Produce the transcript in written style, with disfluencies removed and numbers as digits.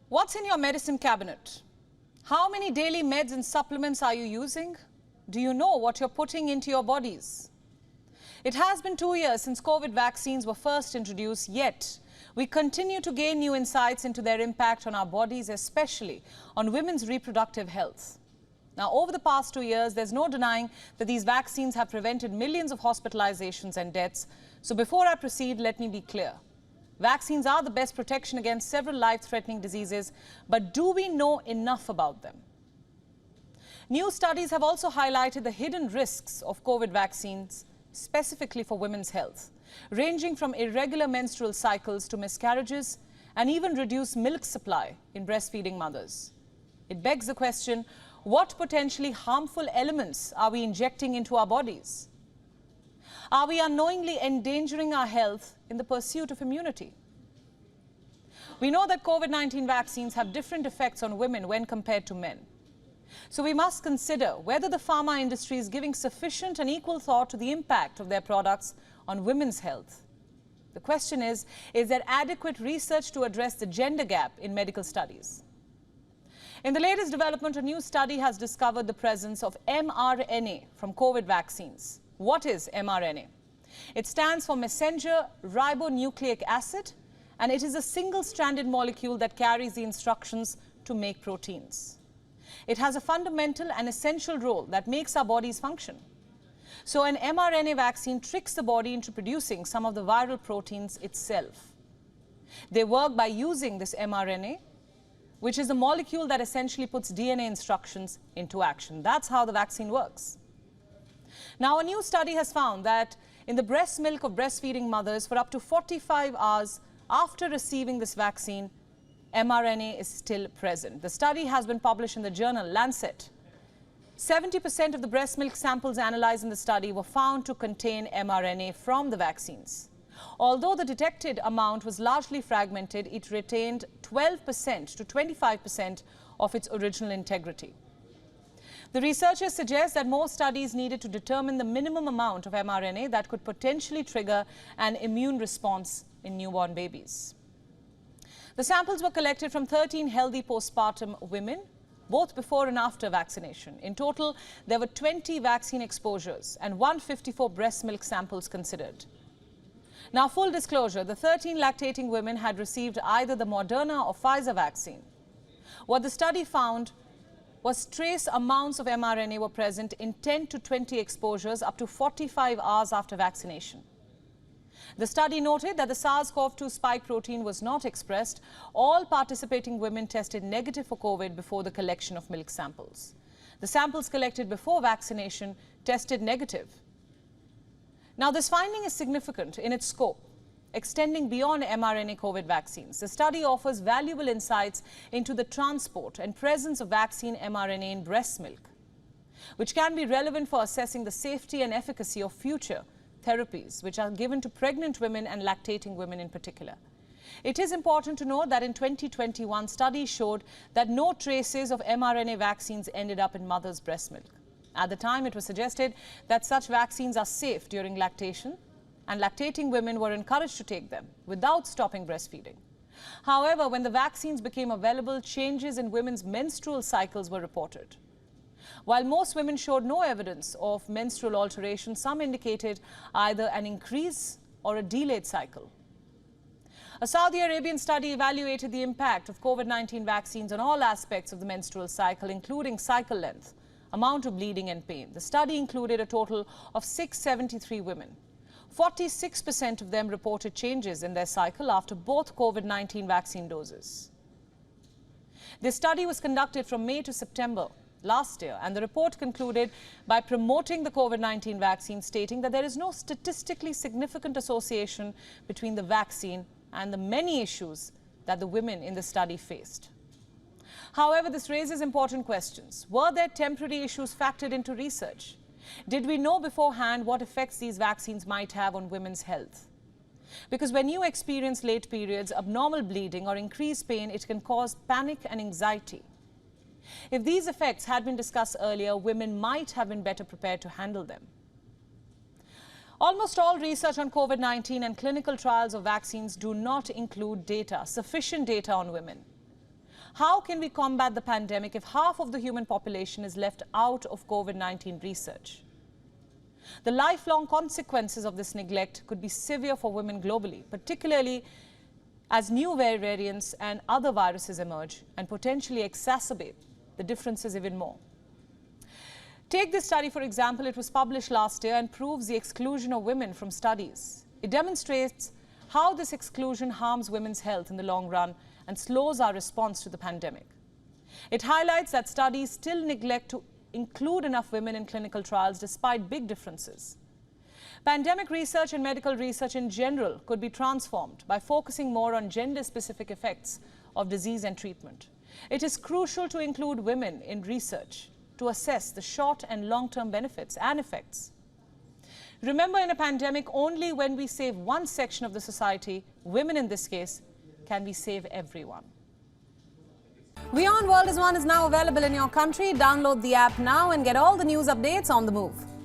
What's in your medicine cabinet? How many daily meds and supplements are you using? Do you know what you're putting into your bodies? It has been 2 years since COVID vaccines were first introduced, yet we continue to gain new insights into their impact on our bodies, especially on women's reproductive health. Now, over the past 2 years, there's no denying that these vaccines have prevented millions of hospitalizations and deaths. So before I proceed, let me be clear. Vaccines are the best protection against several life-threatening diseases, but do we know enough about them? New studies have also highlighted the hidden risks of COVID vaccines, specifically for women's health, ranging from irregular menstrual cycles to miscarriages and even reduced milk supply in breastfeeding mothers. It begs the question, what potentially harmful elements are we injecting into our bodies? Are we unknowingly endangering our health in the pursuit of immunity? We know that COVID-19 vaccines have different effects on women when compared to men. So we must consider whether the pharma industry is giving sufficient and equal thought to the impact of their products on women's health. The question is there adequate research to address the gender gap in medical studies? In the latest development, a new study has discovered the presence of mRNA from COVID vaccines. What is mRNA? It stands for messenger ribonucleic acid, and it is a single-stranded molecule that carries the instructions to make proteins. It has a fundamental and essential role that makes our bodies function. So an mRNA vaccine tricks the body into producing some of the viral proteins itself. They work by using this mRNA, which is a molecule that essentially puts DNA instructions into action. That's how the vaccine works. Now, a new study has found that in the breast milk of breastfeeding mothers for up to 45 hours after receiving this vaccine, mRNA is still present. The study has been published in the journal Lancet. 70% of the breast milk samples analyzed in the study were found to contain mRNA from the vaccines. Although the detected amount was largely fragmented, it retained 12% to 25% of its original integrity. The researchers suggest that more studies needed to determine the minimum amount of mRNA that could potentially trigger an immune response in newborn babies. The samples were collected from 13 healthy postpartum women, both before and after vaccination. In total, there were 20 vaccine exposures and 154 breast milk samples considered. Now, full disclosure, the 13 lactating women had received either the Moderna or Pfizer vaccine. What the study found was trace amounts of mRNA were present in 10 to 20 exposures up to 45 hours after vaccination. The study noted that the SARS-CoV-2 spike protein was not expressed. All participating women tested negative for COVID before the collection of milk samples. The samples collected before vaccination tested negative. Now, this finding is significant in its scope, extending beyond mRNA COVID vaccines. The study offers valuable insights into the transport and presence of vaccine mRNA in breast milk, which can be relevant for assessing the safety and efficacy of future therapies, which are given to pregnant women and lactating women in particular. It is important to note that in 2021, studies showed that no traces of mRNA vaccines ended up in mothers' breast milk. At the time, it was suggested that such vaccines are safe during lactation, and lactating women were encouraged to take them without stopping breastfeeding. However, when the vaccines became available, changes in women's menstrual cycles were reported. While most women showed no evidence of menstrual alteration, some indicated either an increase or a delayed cycle. A Saudi Arabian study evaluated the impact of COVID-19 vaccines on all aspects of the menstrual cycle, including cycle length, amount of bleeding and pain. The study included a total of 673 women. 46% of them reported changes in their cycle after both COVID-19 vaccine doses. This study was conducted from May to September last year, and the report concluded by promoting the COVID-19 vaccine, stating that there is no statistically significant association between the vaccine and the many issues that the women in the study faced. However, this raises important questions. Were there temporary issues factored into research? Did we know beforehand what effects these vaccines might have on women's health? Because when you experience late periods, abnormal bleeding or increased pain, it can cause panic and anxiety. If these effects had been discussed earlier, women might have been better prepared to handle them. Almost all research on COVID-19 and clinical trials of vaccines do not include sufficient data on women. How can we combat the pandemic if half of the human population is left out of COVID-19 research? The lifelong consequences of this neglect could be severe for women globally, particularly as new variants and other viruses emerge and potentially exacerbate the differences even more. Take this study, for example. It was published last year and proves the exclusion of women from studies. It demonstrates how this exclusion harms women's health in the long run and slows our response to the pandemic. It highlights that studies still neglect to include enough women in clinical trials despite big differences. Pandemic research and medical research in general could be transformed by focusing more on gender-specific effects of disease and treatment. It is crucial to include women in research to assess the short and long-term benefits and effects. Remember, in a pandemic, only when we save one section of the society, women in this case, can we save everyone. WION World is now available in your country. Download the app now and get all the news updates on the move.